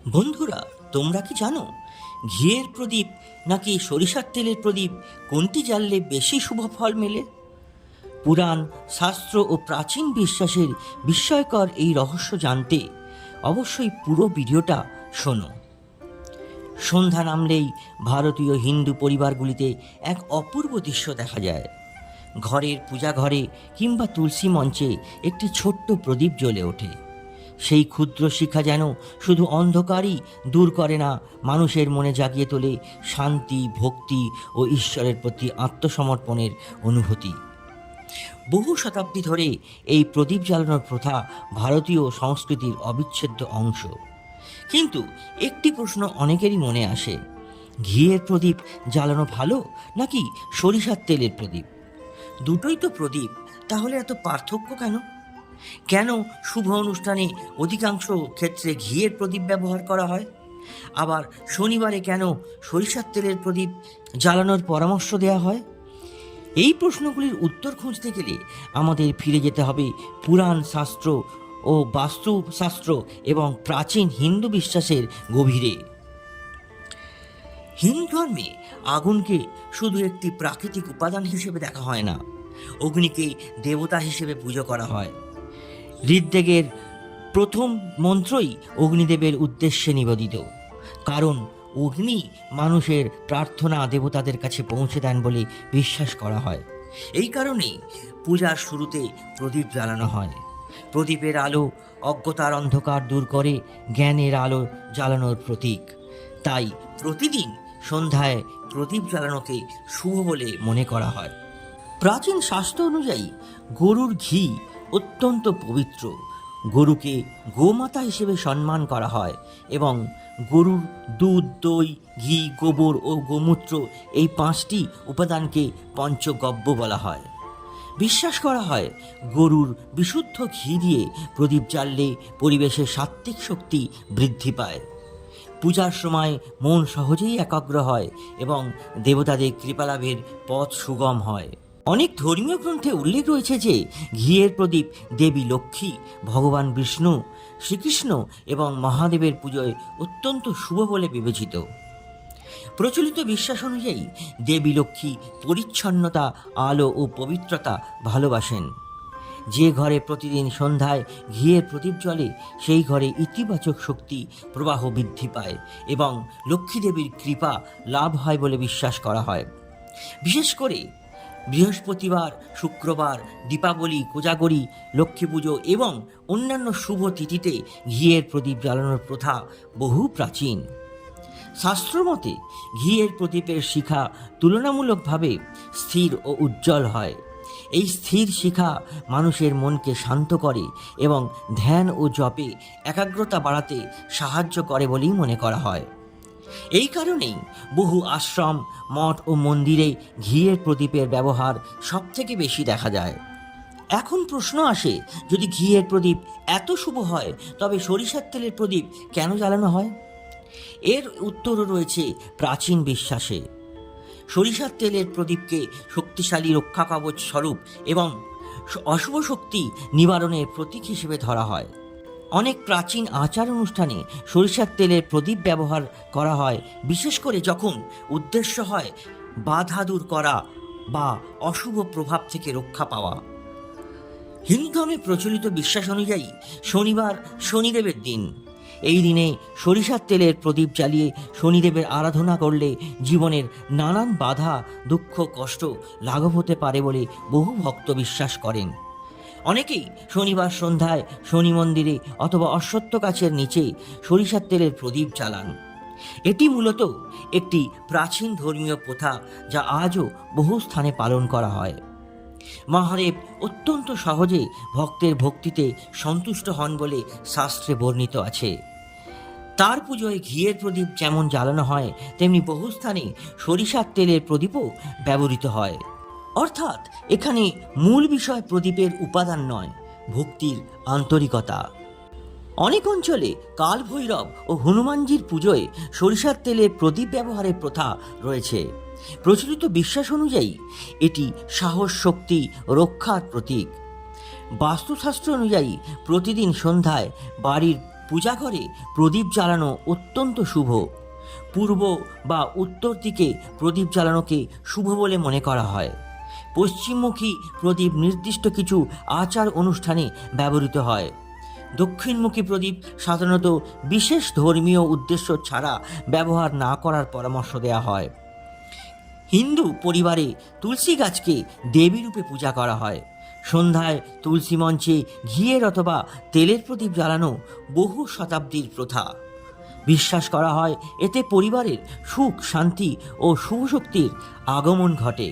বন্ধুরা, তোমরা কি জানো ঘিয়ের প্রদীপ নাকি সরিষার তেলের প্রদীপ কোনটি জ্বাললে বেশি শুভ ফল মেলে? পুরাণ, শাস্ত্র ও প্রাচীন বিশ্বাসের বিস্ময়কর এই রহস্য জানতে অবশ্যই পুরো ভিডিওটা শোনো। সন্ধ্যা নামলেই ভারতীয় হিন্দু পরিবারগুলিতে এক অপূর্ব দৃশ্য দেখা যায়। ঘরের পূজা ঘরে কিংবা তুলসী মঞ্চে একটি ছোট্ট প্রদীপ জ্বলে ওঠে। সেই ক্ষুদ্র শিখা যেন শুধু অন্ধকারই দূর করে না, মানুষের মনে জাগিয়ে তোলে শান্তি, ভক্তি ও ঈশ্বরের প্রতি আত্মসমর্পণের অনুভূতি। বহু শতাব্দী ধরে এই প্রদীপ জ্বালানোর প্রথা ভারতীয় সংস্কৃতির অবিচ্ছেদ্য অংশ। কিন্তু একটি প্রশ্ন অনেকেরই মনে আসে, ঘিয়ের প্রদীপ জ্বালানো ভালো নাকি সরিষার তেলের প্রদীপ? দুটোই তো প্রদীপ, তাহলে এত পার্থক্য কেন? কেন শুভ অনুষ্ঠানে অধিকাংশ ক্ষেত্রে ঘিয়ের প্রদীপ ব্যবহার করা হয়, আবার শনিবারে কেন সরিষার তেলের প্রদীপ জ্বালানোর পরামর্শ দেওয়া হয়? এই প্রশ্নগুলির উত্তর খুঁজতে গেলে আমাদের ফিরে যেতে হবে পুরাণ শাস্ত্র ও বাস্তুশাস্ত্র এবং প্রাচীন হিন্দু বিশ্বাসের গভীরে। হিন্দু ধর্মে আগুনকে শুধু একটি প্রাকৃতিক উপাদান হিসেবে দেখা হয় না, অগ্নিকে দেবতা হিসেবে পুজো করা হয়। ঋগ্বেদের প্রথম মন্ত্রই অগ্নিদেবের উদ্দেশ্যে নিবেদিত, কারণ অগ্নি মানুষের প্রার্থনা দেবতাদের কাছে পৌঁছে দেন বলে বিশ্বাস করা হয়। এই কারণেই পূজার শুরুতে প্রদীপ জ্বালানো হয়। প্রদীপের আলো অজ্ঞতার অন্ধকার দূর করে, জ্ঞানের আলো জ্বালানোর প্রতীক। তাই প্রতিদিন সন্ধ্যায় প্রদীপ জ্বালানোকে শুভ বলে মনে করা হয়। প্রাচীন শাস্ত্র অনুযায়ী গরুর ঘি অত্যন্ত পবিত্র। গরুকে গোমাতা হিসেবে সম্মান করা হয় এবং গরুর দুধ, দই, ঘি, গোবর ও গোমূত্র এই 5টি উপাদানকে পঞ্চগব্য বলা হয়। বিশ্বাস করা হয় গরুর বিশুদ্ধ ঘি দিয়ে প্রদীপ জ্বাললে পরিবেশের সাত্ত্বিক শক্তি বৃদ্ধি পায়। পূজার সময় মন সহজেই একাগ্র হয় এবং দেবতাদের কৃপালাভের পথ সুগম হয়। অনেক ধর্মীয় গ্রন্থে উল্লেখ রয়েছে যে ঘিয়ের প্রদীপ দেবী লক্ষ্মী, ভগবান বিষ্ণু, শ্রীকৃষ্ণ এবং মহাদেবের পুজোয় অত্যন্ত শুভ বলে বিবেচিত। প্রচলিত বিশ্বাস অনুযায়ী দেবী লক্ষ্মী পরিচ্ছন্নতা, আলো ও পবিত্রতা ভালোবাসেন। যে ঘরে প্রতিদিন সন্ধ্যায় ঘিয়ের প্রদীপ জ্বলে সেই ঘরে ইতিবাচক শক্তি প্রবাহ বৃদ্ধি পায় এবং লক্ষ্মী দেবীর কৃপা লাভ হয় বলে বিশ্বাস করা হয়। বিশেষ করে বৃহস্পতিবার, শুক্রবার, দীপাবলি, কোজাগরী, লক্ষ্মী পুজো এবং অন্যান্য শুভ তিথিতে ঘিয়ের প্রদীপ জ্বালানোর প্রথা বহু প্রাচীন। শাস্ত্রমতে ঘিয়ের প্রদীপের শিখা তুলনামূলকভাবে স্থির ও উজ্জ্বল হয়। এই স্থির শিখা মানুষের মনকে শান্ত করে এবং ধ্যান ও জপে একাগ্রতা বাড়াতে সাহায্য করে বলেই মনে করা হয়। এই কারণেই বহু আশ্রম, মঠ ও মন্দিরে ঘিয়ের প্রদীপের ব্যবহার সবথেকে বেশি দেখা যায়। এখন প্রশ্ন আসে, যদি ঘিয়ের প্রদীপ এত শুভ হয় তবে সরিষার তেলের প্রদীপ কেন জ্বালানো হয়? এর উত্তরও রয়েছে প্রাচীন বিশ্বাসে। সরিষার তেলের প্রদীপকে শক্তিশালী রক্ষা কবচ স্বরূপ এবং অশুভ শক্তি নিবারণের প্রতীক হিসেবে ধরা হয়। অনেক প্রাচীন আচার অনুষ্ঠানে সরিষার তেলের প্রদীপ ব্যবহার করা হয়, বিশেষ করে যখন উদ্দেশ্য হয় বাধা দূর করা বা অশুভ প্রভাব থেকে রক্ষা পাওয়া। হিন্দু ধর্মে প্রচলিত বিশ্বাস অনুযায়ী শনিবার শনিদেবের দিন। এই দিনে সরিষার তেলের প্রদীপ জ্বালিয়ে শনিদেবের আরাধনা করলে জীবনের নানান বাধা, দুঃখ, কষ্ট লাঘব হতে পারে বলে বহু ভক্ত বিশ্বাস করেন। অনেকেই শনিবার সন্ধ্যায় শনি মন্দিরে অথবা অশ্বত্থ গাছের নিচে সরিষার তেলের প্রদীপ জ্বালান। এটি মূলত একটি প্রাচীন ধর্মীয় প্রথা যা আজও বহু স্থানে পালন করা হয়। মহাদেব অত্যন্ত সহজে ভক্তের ভক্তিতে সন্তুষ্ট হন বলে শাস্ত্রে বর্ণিত আছে। তার পুজোয় ঘিয়ের প্রদীপ যেমন জ্বালানো হয়, তেমনি বহু স্থানে সরিষার তেলের প্রদীপও ব্যবহৃত হয়। অর্থাৎ এখানে মূল বিষয় প্রদীপের উপাদান নয়, ভক্তির আন্তরিকতা। অনেক অঞ্চলে কাল ভৈরব ও হনুমানজির পুজোয় সরিষার তেলের প্রদীপ ব্যবহারের প্রথা রয়েছে। প্রচলিত বিশ্বাস অনুযায়ী এটি সাহস, শক্তি, রক্ষার প্রতীক। বাস্তুশাস্ত্র অনুযায়ী প্রতিদিন সন্ধ্যায় বাড়ির পূজা ঘরে প্রদীপ জ্বালানো অত্যন্ত শুভ। পূর্ব বা উত্তর দিকে প্রদীপ জ্বালানোকে শুভ বলে মনে করা হয়। পশ্চিমমুখী প্রদীপ নির্দিষ্ট কিছু আচার অনুষ্ঠানে ব্যবহৃত হয়। দক্ষিণমুখী প্রদীপ সাধারণত বিশেষ ধর্মীয় উদ্দেশ্য ছাড়া ব্যবহার না করার পরামর্শ দেওয়া হয়। হিন্দু পরিবারে তুলসী গাছকে দেবী রূপে পূজা করা হয়। সন্ধ্যায় তুলসী মঞ্চে ঘিয়ের অথবা তেলের প্রদীপ জ্বালানো বহু শতাব্দীর প্রথা। বিশ্বাস করা হয় এতে পরিবারের সুখ, শান্তি ও শুভ শক্তির আগমন ঘটে।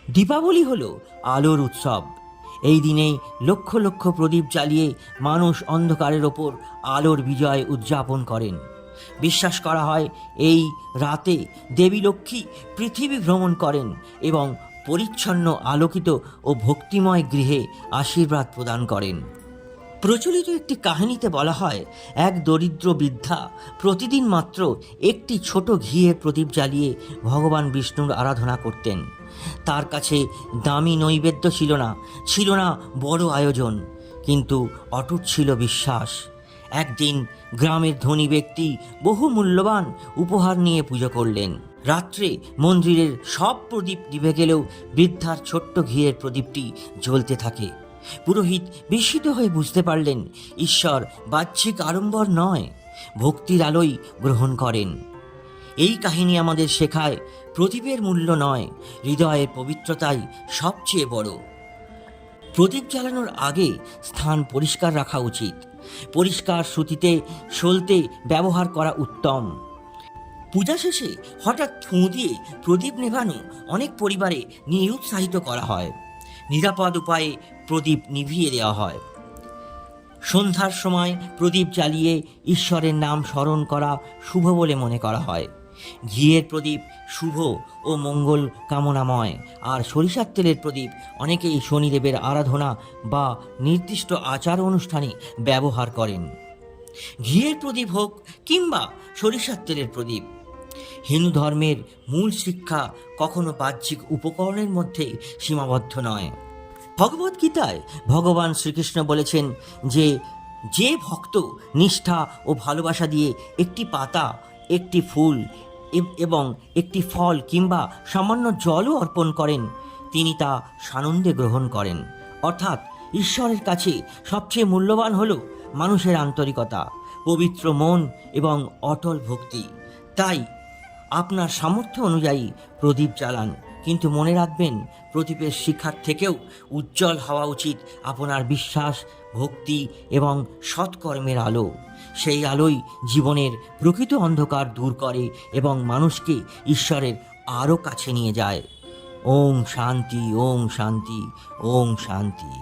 দীপাবলি হল আলোর উৎসব। এই দিনে লক্ষ লক্ষ প্রদীপ জ্বালিয়ে মানুষ অন্ধকারের ওপর আলোর বিজয় উদযাপন করেন। বিশ্বাস করা হয় এই রাতে দেবী লক্ষ্মী পৃথিবী ভ্রমণ করেন এবং পরিচ্ছন্ন, আলোকিত ও ভক্তিময় গৃহে আশীর্বাদ প্রদান করেন। প্রচলিত একটি কাহিনীতে বলা হয়, এক দরিদ্র বৃদ্ধা প্রতিদিন মাত্র একটি ছোট ঘিয়ের প্রদীপ জ্বালিয়ে ভগবান বিষ্ণুর আরাধনা করতেন। তার কাছে দামি নৈবেদ্য ছিল না বড় আয়োজন, কিন্তু অটুট ছিল বিশ্বাস। একদিন গ্রামের ধনী ব্যক্তি বহু মূল্যবান উপহার নিয়ে পুজো করলেন। রাত্রে মন্দিরের সব প্রদীপ নিভে গেলেও বৃদ্ধার ছোট্ট ঘিয়ের প্রদীপটি জ্বলতে থাকে। পুরোহিত বিস্মিত হয়ে বুঝতে পারলেন, ঈশ্বর বাহ্যিক আড়ম্বর নয়, ভক্তির আলোই গ্রহণ করেন। এই কাহিনী আমাদের শেখায়, প্রদীপের মূল্য নয়, হৃদয়ের পবিত্রতাই সবচেয়ে বড়। প্রদীপ জ্বালানোর আগে স্থান পরিষ্কার রাখা উচিত। পরিষ্কার সুতিতে সলতে ব্যবহার করা উত্তম। পূজা শেষে হঠাৎ ফুঁ দিয়ে প্রদীপ নেভানো অনেক পরিবারে নিরুৎসাহিত করা হয়। নিরাপদ উপায়ে প্রদীপ নিভিয়ে দেওয়া হয়। সন্ধ্যার সময় প্রদীপ জ্বালিয়ে ঈশ্বরের নাম স্মরণ করা শুভ বলে মনে করা হয়। ঘিয়ের প্রদীপ শুভ ও মঙ্গল কামনাময়, আর সরিষার তেলের প্রদীপ অনেকেই শনিদেবের আরাধনা বা নির্দিষ্ট আচার অনুষ্ঠানে ব্যবহার করেন। ঘিয়ের প্রদীপ হোক কিংবা সরিষার তেলের প্রদীপ, হিন্দু ধর্মের মূল শিক্ষা কখনো বাহ্যিক উপকরণের মধ্যে সীমাবদ্ধ নয়। ভগবদ্গীতায় ভগবান শ্রীকৃষ্ণ বলেছেন যে ভক্ত নিষ্ঠা ও ভালোবাসা দিয়ে একটি পাতা, একটি ফুল এবং একটি ফল কিংবা সামান্য জলও অর্পণ করেন, তিনি তা সানন্দে গ্রহণ করেন। অর্থাৎ ঈশ্বরের কাছে সবচেয়ে মূল্যবান হল মানুষের আন্তরিকতা, পবিত্র মন এবং অটল ভক্তি। তাই আপনার সামর্থ্য অনুযায়ী প্রদীপ জ্বালান, কিন্তু মনে রাখবেন, প্রদীপের শিখার থেকেও উজ্জ্বল হওয়া উচিত আপনার বিশ্বাস, ভক্তি এবং সৎকর্মের আলো। সেই আলোই জীবনের প্রকৃত অন্ধকার দূর করে এবং মানুষকে ঈশ্বরের আরও কাছে নিয়ে যায়। ওম শান্তি, ওম শান্তি, ওম শান্তি।